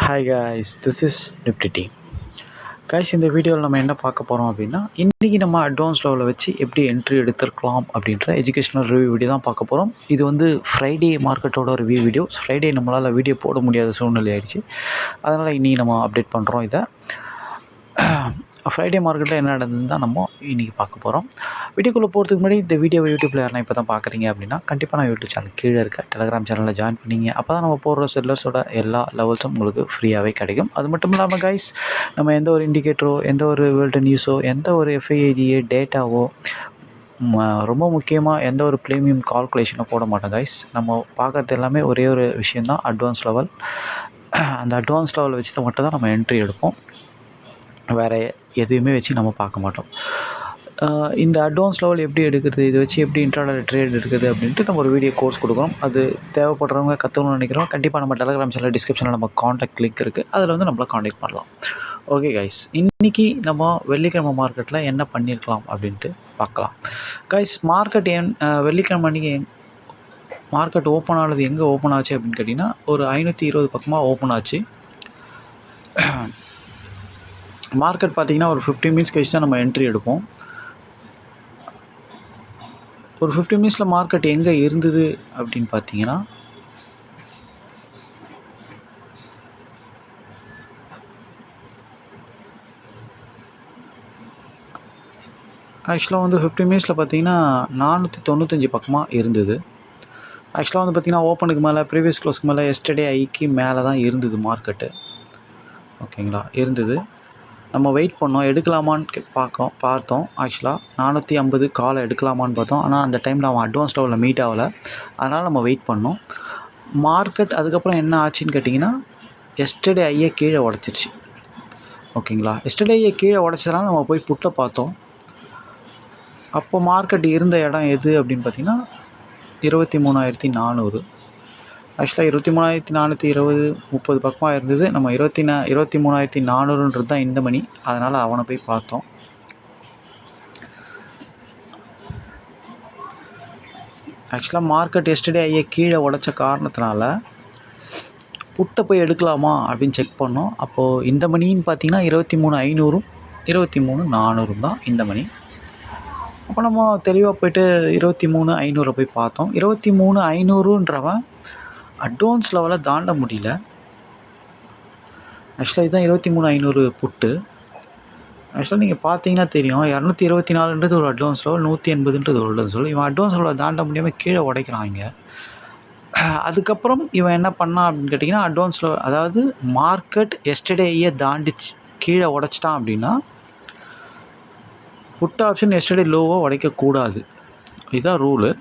Hi guys, this is Nifty team. Guys, இந்த வீடியோவில் நம்ம என்ன பார்க்க போகிறோம் அப்படின்னா, இன்றைக்கி நம்ம அட்வான்ஸ் லெவலில் வச்சு எப்படி என்ட்ரி எடுத்துருக்கலாம் அப்படின்ற எஜுகேஷனல் ரிவ்யூ வீடியோ தான் பார்க்க போகிறோம். இது வந்து ஃப்ரைடே மார்க்கெட்டோட ரிவ்யூ வீடியோ. ஃப்ரைடே நம்மளால் வீடியோ போட முடியாத சூழ்நிலை ஆயிடுச்சு. அதனால் இன்றைக்கி நம்ம அப்டேட் பண்ணுறோம். இதை ஃப்ரைடே மார்க்கெட்டில் என்ன நடந்ததுன்னு தான் நம்ம இன்றைக்கி பார்க்க போகிறோம். வீடியோக்குள்ளே போகிறதுக்கு முன்னாடி இந்த வீடியோவை யூடியூப்பில் யாரெல்லாம் இப்போ தான் பார்க்குறீங்க அப்படின்னா, கண்டிப்பாக நான் யூடியூப் சேனல் கீழே இருக்க டெலகிராம் சேனலில் ஜாயின் பண்ணிங்க. அப்போ தான் நம்ம போடுற செல்லர்ஸோட எல்லா லெவல்ஸும் உங்களுக்கு ஃப்ரீயாகவே கிடைக்கும். அது மட்டும் இல்லாமல் கைஸ், நம்ம எந்த ஒரு இண்டிகேட்டரோ, எந்த ஒரு வேர்ல்டு நியூஸோ, எந்த ஒரு எஃப்ஐஐடிஏ டேட்டாவோ, ரொம்ப முக்கியமாக எந்த ஒரு ப்ரீமியம் கால்குலேஷனோ போட மாட்டோம் கைஸ். நம்ம பார்க்குறது எல்லாமே ஒரே ஒரு விஷயந்தான், அட்வான்ஸ் லெவல். அந்த அட்வான்ஸ் லெவல் வச்சு தான் மட்டும் தான் நம்ம என்ட்ரி எடுப்போம். வேறு எதுவுமே வச்சு நம்ம பார்க்க மாட்டோம். இந்த அட்வான்ஸ் லெவல் எப்படி எடுக்கிறது, இதை வச்சு எப்படி இன்ட்ராடே ட்ரேட் எடுக்குது அப்படின்ட்டு நம்ம ஒரு வீடியோ கோர்ஸ் கொடுக்குறோம். அது தேவைப்படுறவங்க கற்றுக்கணும்னு நினைக்கிறோம். கண்டிப்பாக நம்ம டெலகிராம் சேனல் டிஸ்கிரிப்ஷனில் நம்ம காண்டாக்ட் லிங்க் இருக்குது, அதில் வந்து நம்மளை காண்டாக்ட் பண்ணலாம். ஓகே கைஸ், இன்றைக்கி நம்ம வெள்ளிக்கிழமை மார்க்கெட்டில் என்ன பண்ணியிருக்கலாம் அப்படின்ட்டு பார்க்கலாம். கைஸ், மார்க்கெட் வெள்ளிக்கிழமை அன்றைக்கி மார்க்கெட் ஓப்பன் ஆனது எங்கே ஓப்பன் ஆச்சு அப்படின்னு கேட்டிங்கன்னா, ஒரு 520 பக்கமாக ஓப்பன் ஆச்சு. மார்க்கெட் பார்த்திங்கன்னா ஒரு 15 மினிட்ஸ் கழிச்சு தான் நம்ம என்ட்ரி எடுப்போம். ஒரு 15 மினிட்ஸில் மார்க்கெட் எங்கே இருந்தது அப்படின்னு பார்த்தீங்கன்னா, ஆக்சுவலாக வந்து 15 மினிட்ஸில் பார்த்தீங்கன்னா 495 பக்கமாக இருந்தது. ஆக்சுவலாக வந்து பார்த்திங்கன்னா ஓப்பனுக்கு மேலே, ப்ரீவியஸ் க்ளோஸ்க்கு மேலே, எஸ்டர்டே ஐக்கு மேலே தான் இருந்தது மார்க்கெட்டு. ஓகேங்களா, இருந்தது. நம்ம வெயிட் பண்ணோம், எடுக்கலாமான்னு பார்த்தோம். ஆக்சுவலாக 450 காலை எடுக்கலாமான்னு பார்த்தோம். ஆனால் அந்த டைமில் அவன் அட்வான்ஸ் லெவலில் மீட் ஆகலை. அதனால் நம்ம வெயிட் பண்ணோம். மார்க்கெட் அதுக்கப்புறம் என்ன ஆச்சுன்னு கேட்டிங்கன்னா, எஸ்டர்டே ஐயை கீழே உடச்சிருச்சு. ஓகேங்களா, எஸ்டர்டே ஐயை கீழே உடச்சதுனால நம்ம போய் புட்டை பார்த்தோம். அப்போ மார்க்கெட் இருந்த இடம் எது அப்படின்னு பார்த்திங்கன்னா 23,400. ஆக்சுவலாக 23,420 30 பக்கமாக இருந்தது. நம்ம 23,400ன்றது தான் இந்த மணி. அதனால் அவனை போய் பார்த்தோம். ஆக்சுவலாக மார்க்கெட் எஸ்டர்டே ஐயை கீழே உடைச்ச காரணத்தினால புட்டை போய் எடுக்கலாமா அப்படின்னு செக் பண்ணோம். அப்போது இந்த மணின்னு பார்த்தீங்கன்னா 23,500ம் 23,400 தான் இந்த மணி. அப்போ நம்ம தெளிவாக போய்ட்டு 23,500 போய் பார்த்தோம். 23,500ன்றவன் அட்வான்ஸ் லெவலை தாண்ட முடியல. ஆக்சுவலாக இதுதான் 23,500 புட்டு. ஆக்சுவலாக நீங்கள் பார்த்தீங்கன்னா தெரியும், 224ன்றது ஒரு அட்வான்ஸ் லெவல், 180ன்றது ஒரு அட்வான்ஸ் லெவல். இவன் அட்வான்ஸ் லெவலை தாண்ட முடியாமல் கீழே உடைக்கிறான் இங்கே. அதுக்கப்புறம் இவன் என்ன பண்ணான் அப்படின்னு கேட்டிங்கன்னா, அட்வான்ஸ் லெவல், அதாவது மார்க்கெட் எஸ்டர்டேயை தாண்டி கீழே உடைச்சிட்டான் அப்படின்னா, புட் ஆப்ஷன் எஸ்டர்டே லோவோ உடைக்கக்கூடாது. இதுதான் ரூலு.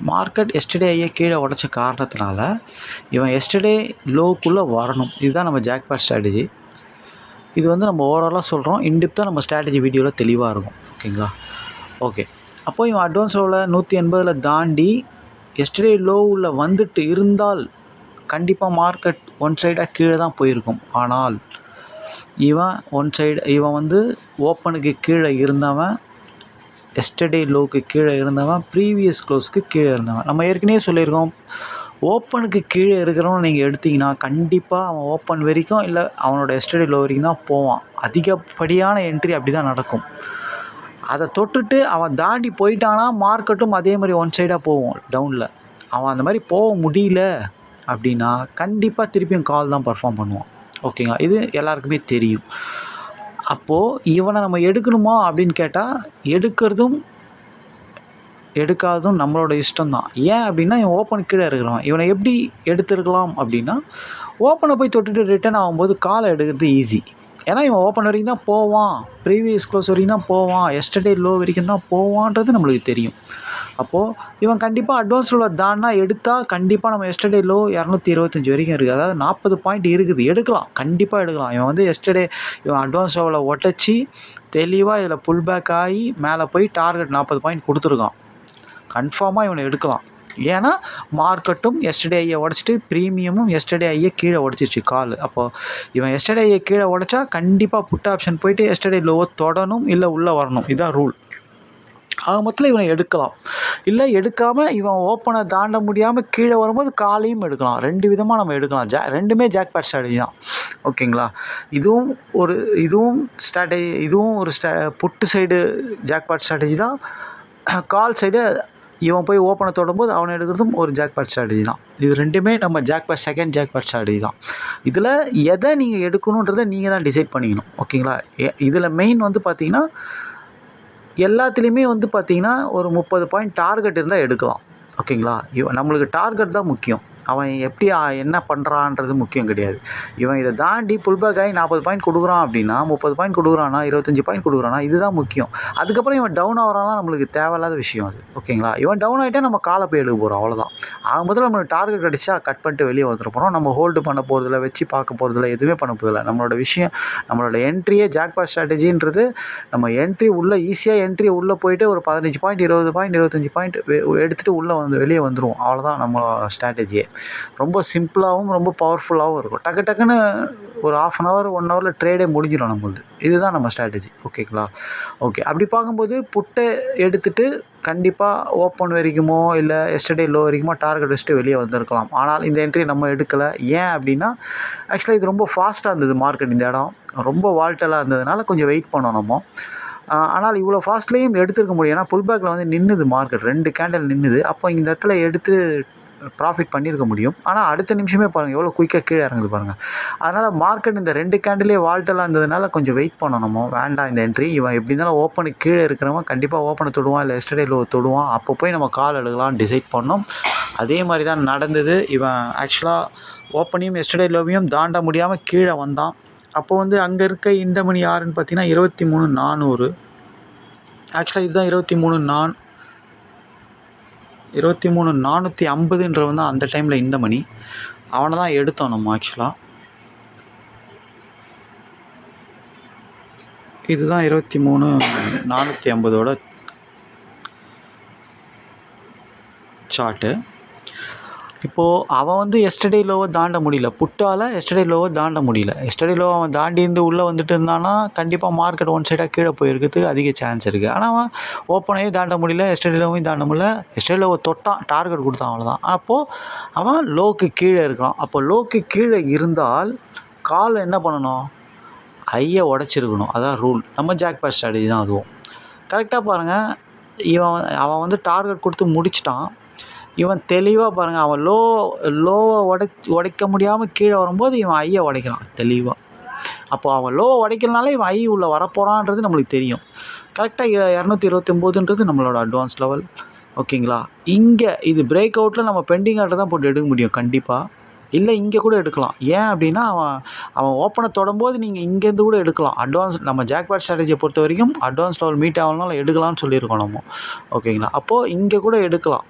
மார்க்கெட் எஸ்டர்டே ஐயை கீழே உடைச்ச காரணத்தினால இவன் எஸ்டர்டே லோவுக்குள்ளே வரணும். இதுதான் நம்ம ஜாக்பாட் ஸ்ட்ராட்டஜி. இது வந்து நம்ம ஓவராலாக சொல்கிறோம். இன்டிப்தான் நம்ம ஸ்ட்ராட்டஜி வீடியோவில் தெளிவாக இருக்கும். ஓகேங்களா, ஓகே. அப்போது இவன் அட்வான்ஸ் லெவலில் 180 தாண்டி எஸ்டர்டே லோவில் வந்துட்டு இருந்தால் கண்டிப்பாக மார்க்கெட் ஒன் சைடாக கீழே தான் போயிருக்கும். ஆனால் இவன் வந்து ஓப்பனுக்கு கீழே இருந்தவன், எஸ்டர்டே லோவுக்கு கீழே இருந்தவன், ப்ரீவியஸ் க்ளோஸ்க்கு கீழே இருந்தவன். நம்ம ஏற்கனவே சொல்லியிருக்கோம், ஓப்பனுக்கு கீழே இருக்கிறவன் நீங்கள் எடுத்திங்கன்னா கண்டிப்பாக அவன் ஓப்பன் வரைக்கும் இல்லை அவனோட எஸ்டர்டே லோ வரைக்கும் தான் போவான். அதிகப்படியான என்ட்ரி அப்படி தான் நடக்கும். அதை தொட்டுட்டு அவன் தாண்டி போயிட்டானா மார்க்கெட்டும் அதே மாதிரி ஒன் சைடாக போவோம் டவுனில். அவன் அந்த மாதிரி போக முடியல அப்படின்னா கண்டிப்பாக திருப்பியும் கால் தான் பர்ஃபார்ம் பண்ணுவான். ஓகேங்களா, இது எல்லாருக்குமே தெரியும். அப்போது இவனை நம்ம எடுக்கணுமா அப்படின்னு கேட்டால் எடுக்கிறதும் எடுக்காததும் நம்மளோட இஷ்டம்தான். ஏன் அப்படின்னா இவன் ஓப்பன் கீழே இருக்கிறான். இவனை எப்படி எடுத்துருக்கலாம் அப்படின்னா, ஓப்பனை போய் தொட்டுட்டு ரிட்டர்ன் ஆகும்போது காலை எடுக்கிறது ஈஸி. ஏன்னா இவன் ஓப்பன் வரைக்கும் தான் போவான், ப்ரீவியஸ் க்ளோஸ் வரைக்கும் தான் போவான், எஸ்டர்டே லோ வரைக்கும் தான் போவான்றது நம்மளுக்கு தெரியும். அப்போது இவன் கண்டிப்பாக அட்வான்ஸ் லெவலில் தானா எடுத்தால் கண்டிப்பாக நம்ம எஸ்டர்டே லோ 225 வரைக்கும் இருக்குது. அதாவது 40 பாயிண்ட் இருக்குது. எடுக்கலாம், கண்டிப்பாக எடுக்கலாம். இவன் வந்து இவன் அட்வான்ஸ் லெவலை ஒட்டச்சி தெளிவாக இதில் புல் பேக் ஆகி மேலே போய் டார்கெட் 40 பாயிண்ட் கொடுத்துருக்கான். கன்ஃபார்மாக இவனை எடுக்கலாம். ஏன்னா மார்க்கெட்டும் எஸ்டர்டே ஐயை உடச்சிட்டு ப்ரீமியமும் எஸ்டர்டே ஐயை கீழே உடச்சிருச்சு கால். அப்போது இவன் எஸ்டர்டே ஐயை கீழே உடச்சா கண்டிப்பாக புட் ஆப்ஷன் போயிட்டு எஸ்டர்டே லோவை தொடணும், இல்லை உள்ளே வரணும். இதுதான் ரூல். ஆக மொத்தத்தில் இவனை எடுக்கலாம். இல்லை எடுக்காமல் இவன் ஓப்பனை தாண்ட முடியாமல் கீழே வரும்போது காலையும் எடுக்கலாம். 2 விதமாக நம்ம எடுக்கலாம். ரெண்டுமே ஜாக்பாட் ஸ்ட்ராட்டஜி தான். ஓகேங்களா? இதுவும் ஒரு புட்டு சைடு ஜாக்பாட் ஸ்ட்ராட்டஜி தான். கால் சைடு இவன் போய் ஓப்பனை தொடும்போது அவனை எடுக்கிறதும் ஒரு ஜாக்பாட் ஸ்ட்ராட்டஜி தான். இது ரெண்டுமே நம்ம செகண்ட் ஜாக்பாட் ஸ்ட்ராட்டஜி தான். இதில் எதை நீங்கள் எடுக்கணுன்றதை நீங்கள் தான் டிசைட் பண்ணிக்கணும். ஓகேங்களா? இதில் மெயின் வந்து பார்த்தீங்கன்னா எல்லாத்துலேயுமே வந்து பார்த்திங்கன்னா ஒரு 30 பாயிண்ட் டார்கெட் இருந்தால் எடுக்கலாம். ஓகேங்களா? நம்மளுக்கு டார்கெட் தான் முக்கியம். அவன் எப்படி என்ன பண்ணுறான்றது முக்கியம் கிடையாது. இவன் இதை தாண்டி புல்பேக் ஆகி 40 பாயிண்ட் கொடுக்குறான் அப்படின்னா, 30 பாயிண்ட் கொடுக்குறானா, 25 பாயிண்ட் கொடுக்குறானா, இதுதான் முக்கியம். அதுக்கப்புறம் இவன் டவுன் ஆகிறானா நம்மளுக்கு தேவையில்லாத விஷயம் அது. ஓகேங்களா? இவன் டவுன் ஆகிட்டா நம்ம காலை போய் எடுக்க போகிறோம், அவ்வளோதான். முதல்ல நம்மளுக்கு டார்கெட் கிடச்சா கட் பண்ணிட்டு வெளியே வந்துட போகிறோம். நம்ம ஹோல்டு பண்ண போகிறதில்ல, வச்சு பார்க்க போகிறதில்ல, எதுவுமே பண்ண போகிறதில்ல. நம்மளோட என்ட்ரியே ஜாக்பாட் ஸ்ட்ராட்டஜின்றது நம்ம என்ட்ரி உள்ளே ஈஸியாக உள்ளே போயிட்டு ஒரு 15 பாயிண்ட் 20 பாயிண்ட் 25 பாயிண்ட் எடுத்துகிட்டு உள்ளே வெளியே வந்துடுவோம். அவ்வளோதான் நம்ம ஸ்ட்ராட்டஜியே. ரொம்ப சிம்பிளாகவும் ரொம்ப பவர்ஃபுல்லாகவும் இருக்கும். டக்குன்னு ஒரு 1/2 hour 1 hourல ட்ரேடே முடிஞ்சிடும் நம்மளுது. இதுதான் நம்ம ஸ்ட்ராட்டஜி. ஓகேங்களா? ஓகே. அப்படி பார்க்கும்போது புட்டை எடுத்துகிட்டு கண்டிப்பாக ஓப்பன் வரைக்குமோ இல்லை எஸ்டர்டே லோ வரைக்குமோ டார்கெட் வச்சுட்டு வெளியே வந்திருக்கலாம். ஆனால் இந்த என்ட்ரி நம்ம எடுக்கலை. ஏன் அப்படின்னா ஆக்சுவலாக இது ரொம்ப ஃபாஸ்ட்டாக இருந்தது மார்க்கெட். இந்த இடம் ரொம்ப வால்டலாக இருந்ததுனால கொஞ்சம் வெயிட் பண்ணோம் நம்ம. ஆனால் இவ்வளோ ஃபாஸ்ட்லேயும் எடுத்துருக்க முடியும். ஏன்னா புல்பேக்கில் வந்து நின்றுது மார்க்கெட், 2 கேண்டில் நின்றுது. அப்போ இந்த இடத்துல எடுத்து ப்ராஃபிட் பண்ணியிருக்க முடியும். ஆனால் அடுத்த நிமிஷமே பாருங்கள் எவ்வளோ குயிக்காக கீழே இறங்குது பாருங்கள். அதனால் மார்க்கெட் இந்த 2 கேண்டிலே வால்டலாக இருந்ததுனால கொஞ்சம் வெயிட் பண்ணணும். வேண்டாம் இந்த என்ட்ரி. இவன் எப்படி இருந்தாலும் ஓப்பனுக்கு கீழே இருக்கிறவன் கண்டிப்பாக ஓப்பனை தொடுவான், இல்லை எஸ்டர்டே லோ தொடுவான். அப்போ போய் நம்ம கால் எடுக்கலாம்னு டிசைட் பண்ணோம். அதே மாதிரி தான் நடந்தது. இவன் ஆக்சுவலாக ஓப்பனையும் எஸ்டர்டே லோவையும் தாண்ட முடியாமல் கீழே வந்தான். அப்போ வந்து அங்கே இருக்க இந்த மணி யாருன்னு பார்த்தீங்கன்னா 23,400. ஆக்சுவலாக இதுதான் 23,450ன்றவன் தான் அந்த டைமில் இந்த மணி. அவனை தான் எடுத்தோம் நம்ம ஆக்சுவலாக. இதுதான் 23,450ஓட சார்ட்டு. இப்போது அவன் வந்து எஸ்டர்டே லோவை தாண்ட முடியல. புட்டால் எஸ்டர்டே லோவை தாண்ட முடியல. எஸ்டர்டே லோ அவன் தாண்டி இருந்து உள்ளே வந்துட்டு இருந்தானா கண்டிப்பாக மார்க்கெட் ஒன் சைடாக கீழே போயிருக்கிறதுக்கு அதிக சான்ஸ் இருக்குது. ஆனால் அவன் ஓப்பனையும் தாண்ட முடியல, எஸ்டர்டே லோவையும் தாண்ட முடியல. எஸ்டர்டே லோவை தொட்டான், டார்கெட் கொடுத்தான், அவ்வளோதான். அப்போது அவன் லோக்கு கீழே இருக்கான். அப்போ லோக்கு கீழே இருந்தால் கால் என்ன பண்ணணும்? ஐயை உடச்சிருக்கணும். அதான் ரூல். நம்ம ஜாக்பாட் ஸ்ட்ராட்டஜி தான் அதுவும். கரெக்டாக பாருங்கள், அவன் வந்து டார்கெட் கொடுத்து முடிச்சிட்டான். இவன் தெளிவாக பாருங்கள், அவன் லோவை உடைக்க முடியாமல் கீழே வரும்போது இவன் ஐயை உடைக்கிறான் தெளிவாக. அப்போ அவன் லோவை உடைக்கிறனால இவன் ஐ உள்ளே வரப்போகிறான்றது நம்மளுக்கு தெரியும். கரெக்டாக 229ன்றது நம்மளோட அட்வான்ஸ் லெவல். ஓகேங்களா? இங்கே இது பிரேக் அவுட்டில் நம்ம பெண்டிங் ஆர்டர் தான் போட்டு எடுக்க முடியும் கண்டிப்பாக. இல்லை இங்கே கூட எடுக்கலாம். ஏன் அப்படின்னா அவன் ஓப்பனை தொடும்போது நீங்கள் இங்கேருந்து கூட எடுக்கலாம். நம்ம ஜாக்பாட் ஸ்ட்ராட்டஜியை பொறுத்த வரைக்கும் அட்வான்ஸ் லெவல் மீட் ஆகணும்னால எடுக்கலாம்னு சொல்லியிருக்கோம் நம்ம. ஓகேங்களா? அப்போது இங்கே கூட எடுக்கலாம்.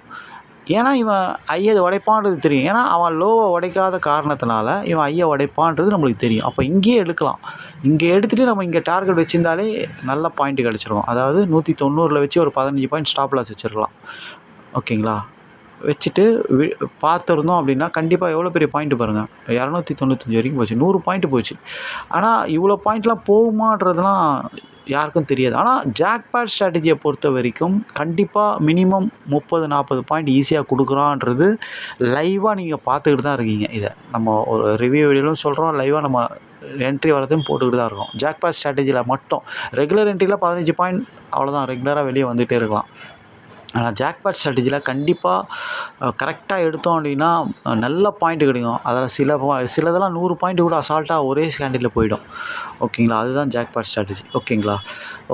ஏன்னா இவன் ஐயை உடைப்பான்றது தெரியும். ஏன்னா அவன் லோவை உடைக்காத காரணத்தினால இவன் ஐயை உடைப்பான்றது நம்மளுக்கு தெரியும். அப்போ இங்கேயே எடுக்கலாம். இங்கே எடுத்துகிட்டு நம்ம இங்கே டார்கெட் வச்சுருந்தாலே நல்ல பாயிண்ட் கிடச்சிரும். அதாவது 190 வச்சு ஒரு 15 பாயிண்ட் ஸ்டாப் லாஸ் வச்சுருக்கலாம். ஓகேங்களா? வச்சுட்டு பார்த்துருந்தோம் அப்படின்னா கண்டிப்பாக எவ்வளோ பெரிய பாயிண்ட்டு பாருங்கள், 295 வரைக்கும் போச்சு, 100 பாயிண்ட்டு போச்சு. ஆனால் இவ்வளோ பாயிண்ட்லாம் போகுமான்றதுலாம் யாருக்கும் தெரியாது. ஆனால் ஜாக்பாட் ஸ்ட்ராட்டஜியை பொறுத்த வரைக்கும் கண்டிப்பாக மினிமம் 30-40 பாயிண்ட் ஈஸியாக கொடுக்குறான்றது லைவாக நீங்கள் பார்த்துக்கிட்டு தான் இருக்கீங்க. இதை நம்ம ஒரு ரிவ்யூ வீடியோலும் சொல்கிறோம், லைவாக நம்ம என்ட்ரி வரதையும் போட்டுக்கிட்டு தான் இருக்கோம். ஜாக்பாட் ஸ்ட்ராட்டஜியில் மட்டும் ரெகுலர் என்ட்ரியில் 15 பாயிண்ட் அவ்வளோதான், ரெகுலராக வெளியே வந்துகிட்டே இருக்கலாம். ஆனால் ஜாக்பாட் ஸ்ட்ராட்டஜியில் கண்டிப்பாக கரெக்டாக எடுத்தோம் அப்படின்னா நல்ல பாயிண்ட்டு கிடைக்கும். அதில் சிலதெல்லாம் 100 பாயிண்ட் கூட அசால்ட்டாக ஒரே கேண்டில் போயிடும். ஓகேங்களா? அதுதான் ஜாக்பாட் ஸ்ட்ராட்டஜி. ஓகேங்களா?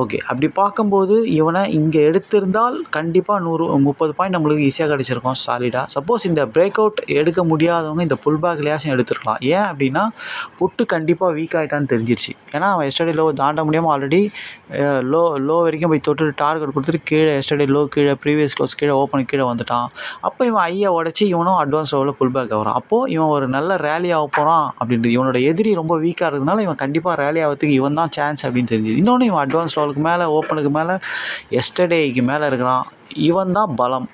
ஓகே. அப்படி பார்க்கும்போது இவனை இங்கே எடுத்திருந்தால் கண்டிப்பாக 30 பாயிண்ட் நம்மளுக்கு ஈஸியாக கிடச்சிருக்கும் சாலிடாக. சப்போஸ் இந்த பிரேக் அவுட் எடுக்க முடியாதவங்க இந்த புல் பேக்லேயாச்சும் எடுத்துருக்கலாம். ஏன் அப்படின்னா புட்டு கண்டிப்பாக வீக் ஆகிட்டான்னு தெரிஞ்சிருச்சு. ஏன்னா அவன் எஸ்டர்டே லோ தாண்ட முடியாமல் ஆல்ரெடி லோ வரைக்கும் போய் தொட்டு டார்கெட் கொடுத்துட்டு கீழே எஸ்டர்டே லோ கீழே ப்ரீவியஸ் க்ளோஸ் கீழே ஓப்பனுக்கு கீழே வந்துட்டான். அப்போ இவன் ஐயை உடச்சி இவனும் அட்வான்ஸ் லெவலில் புல் பேக் ஆகிறான். அப்போது இவன் ஒரு நல்ல ரேலி ஆக போகிறான் அப்படின்றது. இவனோட எதிரி ரொம்ப வீக்காக இருக்கிறதுனால இவன் கண்டிப்பாக ரேலி ஆகிறதுக்கு இவன் தான் சான்ஸ் அப்படின்னு தெரிஞ்சுது. இன்னொன்று இவன் அட்வான்ஸ் லெவலுக்கு மேலே ஓப்பனுக்கு மேலே எஸ்டர்டேக்கு மேலே இருக்கிறான். இவன் தான் பலம்.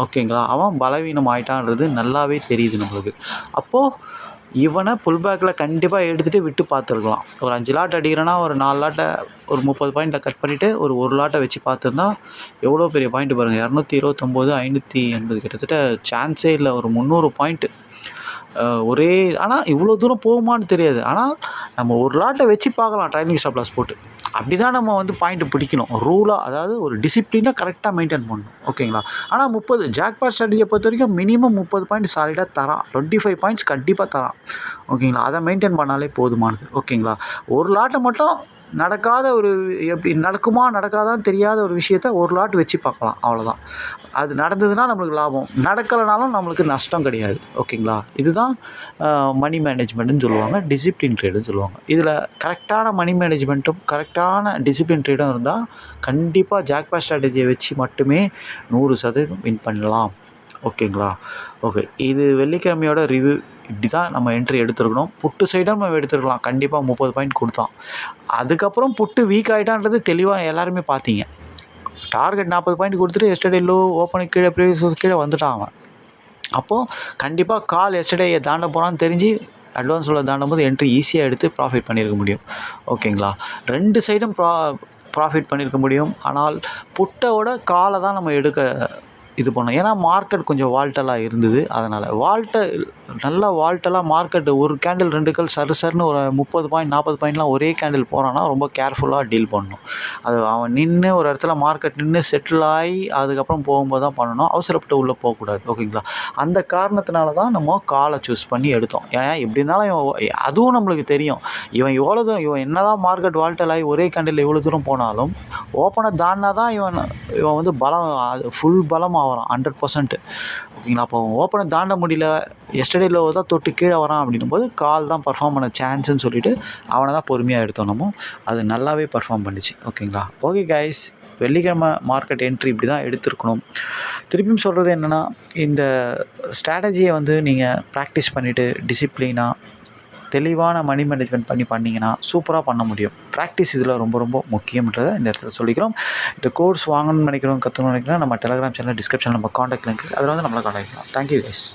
ஓகேங்களா? அவன் பலவீனம் ஆகிட்டான்றது நல்லாவே தெரியுது நம்மளுக்கு. அப்போது இவனை புல் பேக்கில் கண்டிப்பாக எடுத்துகிட்டு விட்டு பார்த்துருக்கலாம். ஒரு 5 லாட் அடிக்கிறேன்னா ஒரு 4 லாட்டை ஒரு 30 பாயிண்ட்டை கட் பண்ணிவிட்டு ஒரு லாட்டை வச்சு பார்த்துருந்தா எவ்வளோ பெரிய பாயிண்ட்டு பாருங்கள். 229, 580 கிட்டத்தட்ட சான்ஸே இல்லை. ஒரு 300 பாயிண்ட்டு ஒரே. ஆனால் இவ்வளோ தூரம் போகுமான்னு தெரியாது. ஆனால் நம்ம ஒரு லாட்டை வச்சு பார்க்கலாம் ட்ரைனிங் ஸ்டாப் லாஸ் போட்டு. அப்படி தான் நம்ம வந்து பாயிண்ட்டு பிடிக்கணும் ரூலாக. அதாவது ஒரு டிசிப்ளினாக கரெக்டாக மெயின்டைன் பண்ணணும். ஓகேங்களா? ஆனால் 30 ஜாக்பாட் ஸ்ட்ராட்டஜியை பொறுத்த வரைக்கும் மினிமம் 30 பாயிண்ட் சாலிடாக தரான். 25 பாயிண்ட்ஸ் கண்டிப்பாக தரான். ஓகேங்களா? அதை மெயின்டைன் பண்ணாலே போதுமானது. ஓகேங்களா? ஒரு லாட்டை மட்டும் நடக்காத ஒரு எப்படி நடக்குமா நடக்காதான்னு தெரியாத ஒரு விஷயத்த ஒரு லாட் வச்சு பார்க்கலாம். அவ்வளோதான். அது நடந்ததுன்னா நம்மளுக்கு லாபம், நடக்கலைனாலும் நம்மளுக்கு நஷ்டம் கிடையாது. ஓகேங்களா? இதுதான் மணி மேனேஜ்மெண்ட்டுன்னு சொல்லுவாங்க, டிசிப்ளின் ட்ரேடுன்னு சொல்லுவாங்க. இதில் கரெக்டான மணி மேனேஜ்மெண்ட்டும் கரெக்டான டிசிப்ளின் ட்ரேடும் இருந்தால் கண்டிப்பாக ஜாக்பாட் ஸ்ட்ராட்டஜியை வச்சு மட்டுமே 100% வின் பண்ணலாம். ஓகேங்களா? ஓகே, இது வெள்ளிக்கிழமையோட ரிவ்யூ. இப்படி தான் நம்ம என்ட்ரி எடுத்துருக்கணும். புட்டு சைடும் நம்ம எடுத்துருக்கலாம். கண்டிப்பாக 30 பாயிண்ட் கொடுத்தான். அதுக்கப்புறம் புட்டு வீக் ஆகிட்டான்றது தெளிவாக எல்லாருமே பார்த்தீங்க. டார்கெட் 40 பாயிண்ட் கொடுத்துட்டு எஸ்டர்டே லோ ஓப்பனுக்கு கீழே ப்ரீவியஸ் கீழே வந்துட்டான் அவன். அப்போது கண்டிப்பாக கால் எஸ்டர்டேயை தாண்ட போகிறான்னு தெரிஞ்சு அட்வான்ஸோட தாண்டும் போது என்ட்ரி ஈஸியாக எடுத்து ப்ராஃபிட் பண்ணியிருக்க முடியும். ஓகேங்களா? 2 சைடும் ப்ராஃபிட் பண்ணியிருக்க முடியும். ஆனால் புட்டோட காலை தான் நம்ம எடுக்க இது பண்ணோம். ஏன்னா மார்க்கெட் கொஞ்சம் வால்டலாக இருந்தது. அதனால் நல்லா வால்டலாக மார்க்கெட்டு ஒரு கேண்டில் 2 கல் சருன்னு ஒரு 30 பாயிண்ட் 40 பாயிண்ட்லாம் ஒரே கேண்டில் போகிறான்னா ரொம்ப கேர்ஃபுல்லாக டீல் பண்ணணும். அது அவன் நின்று ஒரு இடத்துல மார்க்கெட் நின்று செட்டில் ஆகி அதுக்கப்புறம் போகும்போது தான் பண்ணணும். அவசரப்பட்டு உள்ளே போகக்கூடாது. ஓகேங்களா? அந்த காரணத்தினால தான் நம்ம காலை சூஸ் பண்ணி எடுத்தோம். ஏன்னா எப்படி இருந்தாலும் அதுவும் நம்மளுக்கு தெரியும். இவன் என்ன தான் மார்க்கெட் வால்டல் ஆகி ஒரே கேண்டில் இவ்வளோ தூரம் போனாலும் ஓப்பனை தாண்டினா தான் இவன் வந்து ஃபுல் பலம் ஆகிறான் 100%. ஓகேங்களா? அப்போ ஓப்பனை தாண்ட முடியல, எஸ்டர்டேல தான் தொட்டு கீழே வரான் அப்படின்னும் போது கால் தான் பர்ஃபார்ம் பண்ண சான்ஸ்ன்னு சொல்லிவிட்டு அவனை தான் பொறுமையாக எடுத்தோம் நம்ம. அது நல்லாவே பர்ஃபார்ம் பண்ணிச்சு. ஓகேங்களா? ஓகே கைஸ், வெள்ளிக்கிழமை மார்க்கெட் என்ட்ரி இப்படி தான் எடுத்துருக்கணும். திருப்பியும் சொல்கிறது என்னென்னா, இந்த ஸ்ட்ராட்டஜியை வந்து நீங்கள் ப்ராக்டிஸ் பண்ணிவிட்டு டிசிப்ளினாக தெளிவான மணி மேனேஜ்மெண்ட் பண்ணிங்கன்னா சூப்பராக பண்ண முடியும். ப்ராக்டிஸ் இதில் ரொம்ப ரொம்ப முக்கியன்றதை இந்த இடத்துல சொல்லிக்கிறோம். இந்த கோர்ஸ் வாங்கணும்னு நினைக்கிறோம், கற்றுக்கணும்னு நினைக்கிறோம், நம்ம டெலகிராம் சேனல் டிஸ்கிரிப்ஷனில் நம்ம காண்டாக்ட் லிங்க் அதில் வந்து நம்மளை காண்டாக்ட் பண்ணலாம். Thank you guys.